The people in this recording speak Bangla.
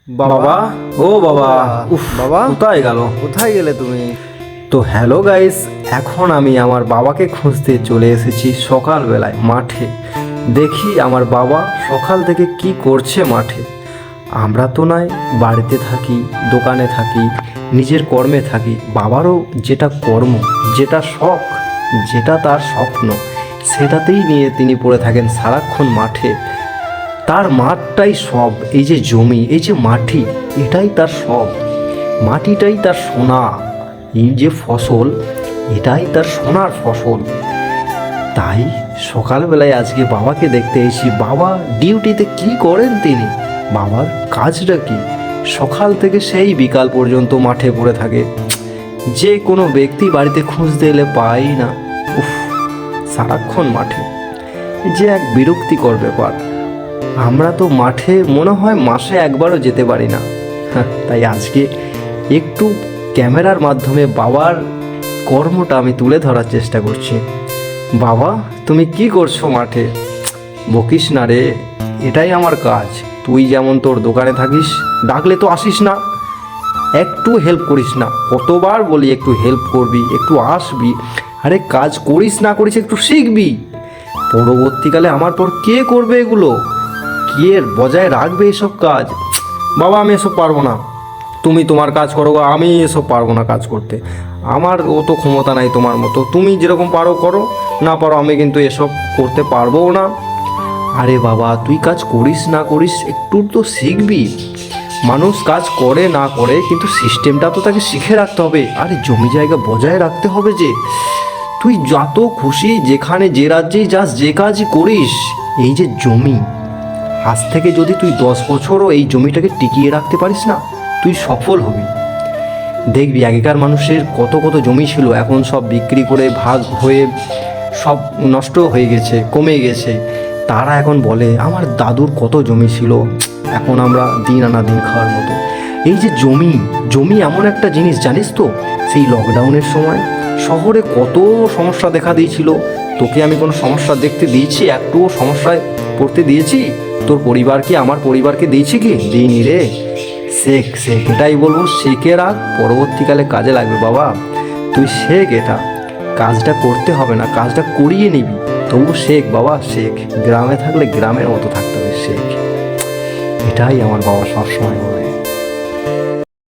বাবা, ও বাবা, উফ বাবা কোথায় গেল? কোথায় গেলে তুমি? তো হ্যালো গাইস, এখন আমি আমার বাবাকে খুঁজতে চলে এসেছি সকালবেলায় মাঠে। দেখি আমার বাবা সকাল থেকে কি করছে মাঠে। আমরা তো নয় বাড়িতে থাকি, দোকানে থাকি, নিজের কর্মে থাকি। বাবারও যেটা কর্ম, যেটা শখ, যেটা তার স্বপ্ন, সেটাতেই নিয়ে তিনি পড়ে থাকেন সারাক্ষণ মাঠে। তার মাঠটাই সব, এই যে জমি, এই যে মাটি, এটাই তার সব। মাটিটাই তার সোনা, এই যে ফসল, এটাই তার সোনার ফসল। তাই সকালবেলায় আজকে বাবাকে দেখতে এসেছি। বাবা ডিউটিতে কি করেন তিনি, বাবার কাজটা কি? সকাল থেকে সেই বিকাল পর্যন্ত মাঠে পড়ে থাকে। যে কোনো ব্যক্তি বাড়িতে খুঁজতে এলে পাই না। উফ, সারাক্ষণ মাঠে, এ যে এক বিরক্তিকর ব্যাপার। আমরা তো মাঠে মনে হয় মাসে একবারও যেতে পারি না। তাই আজকে একটু ক্যামেরার মাধ্যমে বাবার কর্মটা আমি তুলে ধরার চেষ্টা করছি। বাবা, তুমি কি করছো মাঠে? বকিস না রে, এটাই আমার কাজ। তুই যেমন তোর দোকানে থাকিস, ডাকলে তো আসিস না, একটু হেল্প করিস না। কতবার বলি একটু হেল্প করবি, একটু আসবি। আরে কাজ করিস না করিস, একটু শিখবি। পরবর্তীকালে আমার পর কে করবে এগুলো? কে বজায় রাখবে এসব কাজ? বাবা, আমি এসব পারবো না। তুমি তোমার কাজ করো গো, আমি এসব পারবো না কাজ করতে। আমার অত ক্ষমতা নাই তোমার মতো। তুমি যেরকম পারো করো, না পারো আমি কিন্তু এসব করতে পারবোও না। আরে বাবা, তুই কাজ করিস না করিস, একটু তো শিখবি। মানুষ কাজ করে না করে, কিন্তু সিস্টেমটা তো তাকে শিখে রাখতে হবে। আরে জমি জায়গা বজায় রাখতে হবে যে। তুই যত খুশি যেখানে যে রাজ্যেই যাস, যে কাজই করিস, এই যে জমি, আজ থেকে যদি তুই 10 বছরও এই জমিটাকে টিকিয়ে রাখতে পারিস না, তুই সফল হবি। দেখবি আগেকার মানুষের কত কত জমি ছিল, এখন সব বিক্রি করে ভাগ হয়ে সব নষ্ট হয়ে গেছে, কমে গেছে। তারা এখন বলে আমার দাদুর কত জমি ছিল, এখন আমরা দিন আনা দিন খাওয়ার মতো। এই যে জমি, জমি এমন একটা জিনিস জানিস তো, সেই লকডাউনের সময় শহরে কত সমস্যা দেখা দিয়েছিল। তোকে আমি কোনো সমস্যা দেখতে দিয়েছি? একটুও সমস্যায় পড়তে দিয়েছি? তোর পরিবারকে, আমার পরিবারকে দিয়েছি কি? দিইনি রে। শেখ শেখ, এটাই বলবো, শেখে রাখ, পরবর্তীকালে কাজে লাগবে। বাবা তুই শেখ, এটা কাজটা করতে হবে না, কাজটা করিয়ে নিবি, তবু শেখ বাবা শেখ। গ্রামে থাকলে গ্রামের মতো থাকতে হবে, শেখ। এটাই আমার বাবা সবসময় বলে।